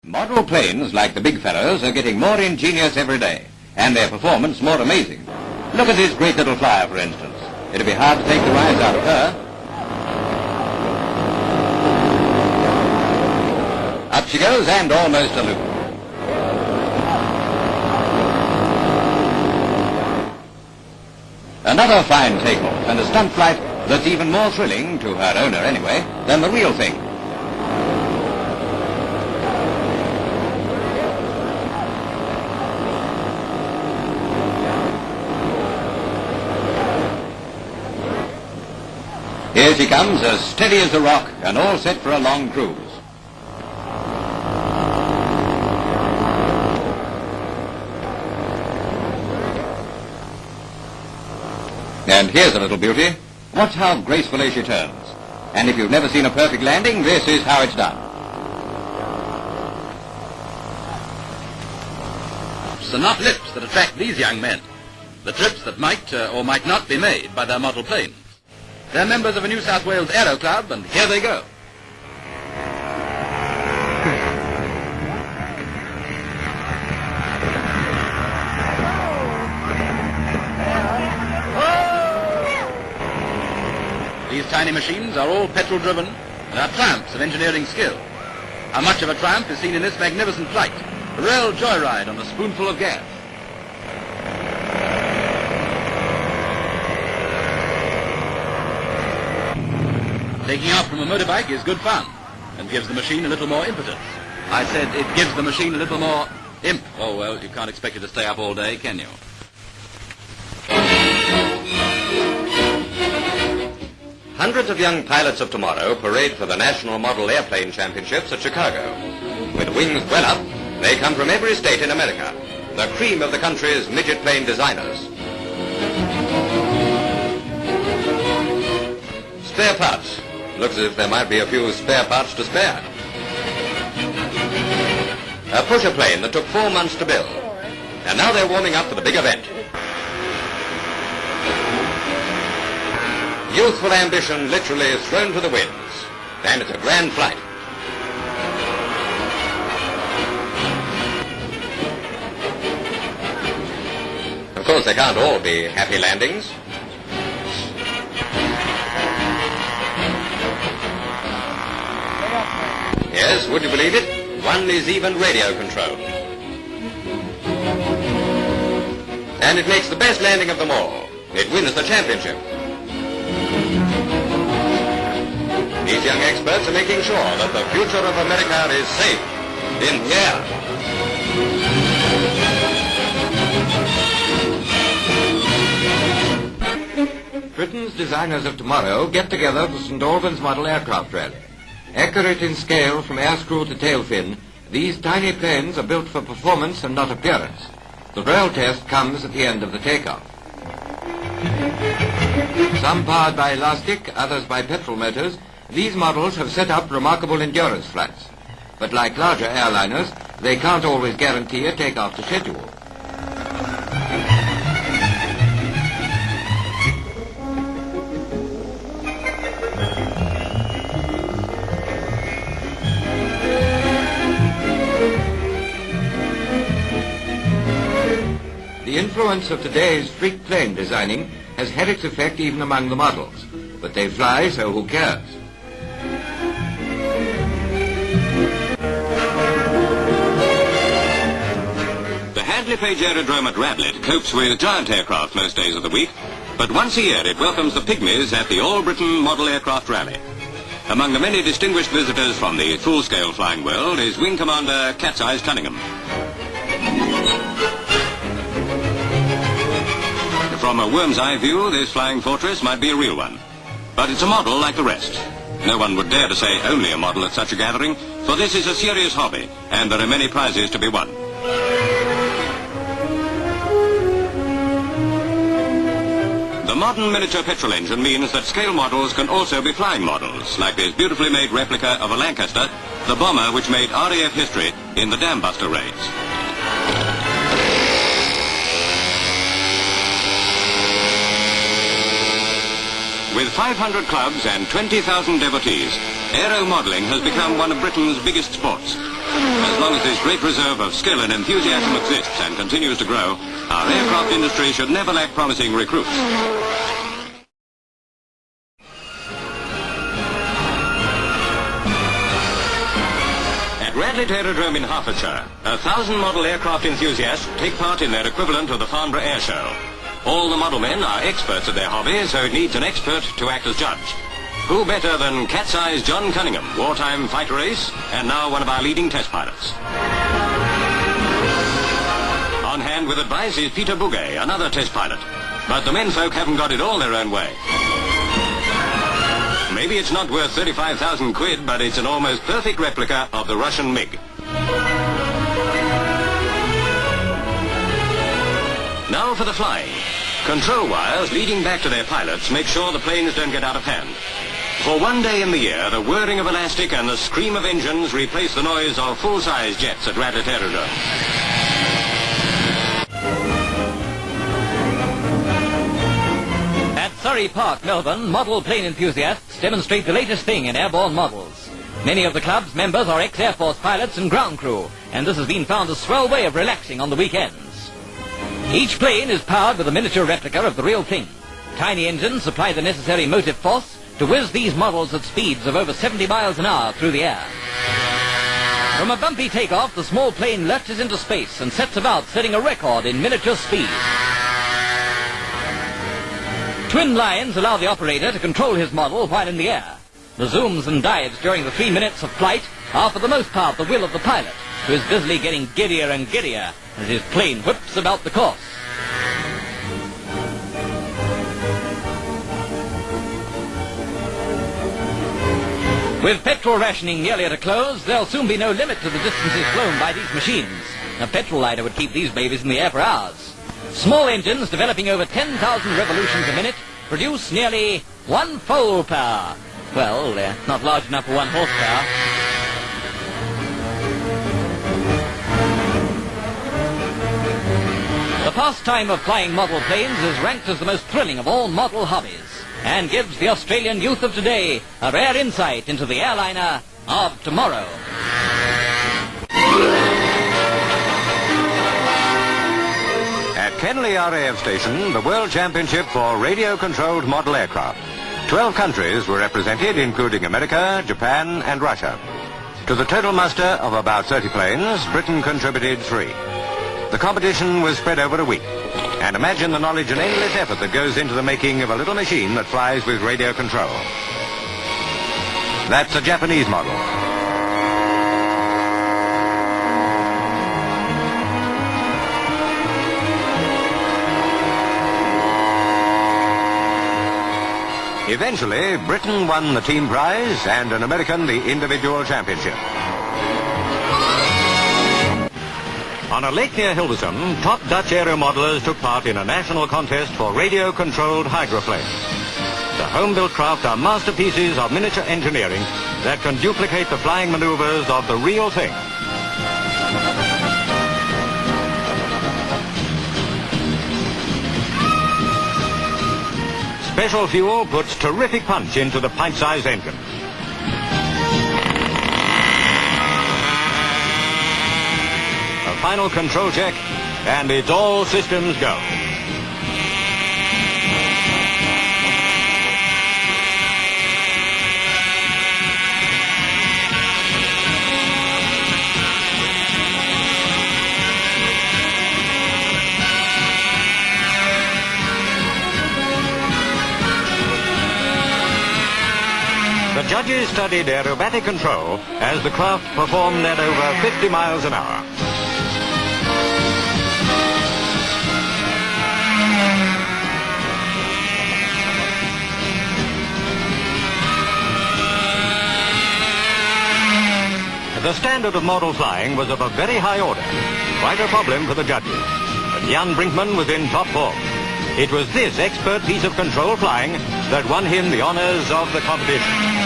Model planes, like the big fellows, are getting more ingenious every day, and their performance more amazing. Look at this great little flyer, for instance. It'd be hard to take the rise out of her. Up she goes, and almost a loop. Another fine takeoff, and a stunt flight that's even more thrilling, to her owner anyway, than the real thing. Here she comes, as steady as a rock, and all set for a long cruise. And here's a little beauty. Watch how gracefully she turns. And if you've never seen a perfect landing, this is how it's done. It's the not lips that attract these young men. The trips that might or might not be made by their model planes. They're members of a New South Wales Aero Club, and here they go. These tiny machines are all petrol-driven and are triumphs of engineering skill. How much of a triumph is seen in this magnificent flight? A real joyride on a spoonful of gas. Taking off from a motorbike is good fun and gives the machine a little more impetus. I said it gives the machine a little more imp. Oh, well, you can't expect it to stay up all day, can you? Hundreds of young pilots of tomorrow parade for the National Model Airplane Championships at Chicago. With wings well up, they come from every state in America, the cream of the country's midget plane designers. Spare parts. Looks as if there might be a few spare parts to spare. A pusher plane that took 4 months to build. And now they're warming up for the big event. Youthful ambition literally is thrown to the winds. And it's a grand flight. Of course, they can't all be happy landings. Yes, would you believe it? One is even radio controlled. And it makes the best landing of them all. It wins the championship. These young experts are making sure that the future of America is safe in the air. Britain's designers of tomorrow get together for St Albans Model Aircraft Rally. Accurate in scale from air screw to tail fin, these tiny planes are built for performance and not appearance. The real test comes at the end of the takeoff. Some powered by elastic, others by petrol motors, these models have set up remarkable endurance flights. But like larger airliners, they can't always guarantee a takeoff to schedule. The influence of today's freak plane designing has had its effect even among the models. But they fly, so who cares? The Hadley Page Aerodrome at Radlett copes with giant aircraft most days of the week, but once a year it welcomes the pygmies at the All-Britain Model Aircraft Rally. Among the many distinguished visitors from the full-scale flying world is Wing Commander Cat's Eyes Cunningham. From a worm's eye view, this flying fortress might be a real one. But it's a model like the rest. No one would dare to say only a model at such a gathering, for this is a serious hobby, and there are many prizes to be won. The modern miniature petrol engine means that scale models can also be flying models, like this beautifully made replica of a Lancaster, the bomber which made RAF history in the Dam Buster raids. With 500 clubs and 20,000 devotees, aero modelling has become one of Britain's biggest sports. As long as this great reserve of skill and enthusiasm exists and continues to grow, our aircraft industry should never lack promising recruits. At Radlett Aerodrome in Hertfordshire, 1,000 model aircraft enthusiasts take part in their equivalent of the Farnborough Air Show. All the model men are experts at their hobby, so it needs an expert to act as judge. Who better than Cat's Eyes John Cunningham, wartime fighter ace, and now one of our leading test pilots. On hand with advice is Peter Bouguet, another test pilot. But the menfolk haven't got it all their own way. Maybe it's not worth 35,000 quid, but it's an almost perfect replica of the Russian MiG. Now for the flying. Control wires leading back to their pilots make sure the planes don't get out of hand. For one day in the year, the whirring of elastic and the scream of engines replace the noise of full-size jets at Radlett Aerodrome. At Surrey Park, Melbourne, model plane enthusiasts demonstrate the latest thing in airborne models. Many of the club's members are ex-Air Force pilots and ground crew, and this has been found a swell way of relaxing on the weekends. Each plane is powered with a miniature replica of the real thing. Tiny engines supply the necessary motive force to whiz these models at speeds of over 70 miles an hour through the air. From a bumpy takeoff, the small plane lurches into space and sets about setting a record in miniature speed. Twin lines allow the operator to control his model while in the air. The zooms and dives during the 3 minutes of flight are for the most part the will of the pilot, who is busily getting giddier and giddier as his plane whips about the course. With petrol rationing nearly at a close, there'll soon be no limit to the distances flown by these machines. A petrol lighter would keep these babies in the air for hours. Small engines developing over 10,000 revolutions a minute produce nearly 1 foal power. Well, they're not large enough for 1 horsepower. The pastime of flying model planes is ranked as the most thrilling of all model hobbies, and gives the Australian youth of today a rare insight into the airliner of tomorrow. At Kenley RAF Station, the World Championship for radio-controlled model aircraft. 12 countries were represented, including America, Japan and Russia. To the total muster of about 30 planes, Britain contributed 3. The competition was spread over a week. And imagine the knowledge and endless effort that goes into the making of a little machine that flies with radio control. That's a Japanese model. Eventually, Britain won the team prize and an American the individual championship. On a lake near Hilversum, top Dutch aeromodelers took part in a national contest for radio-controlled hydroplanes. The home-built craft are masterpieces of miniature engineering that can duplicate the flying maneuvers of the real thing. Special fuel puts terrific punch into the pint-sized engine. A final control check, and it's all systems go. The judges studied aerobatic control as the craft performed at over 50 miles an hour. The standard of model flying was of a very high order, quite a problem for the judges. But Jan Brinkman was in top form. It was this expert piece of control flying that won him the honors of the competition.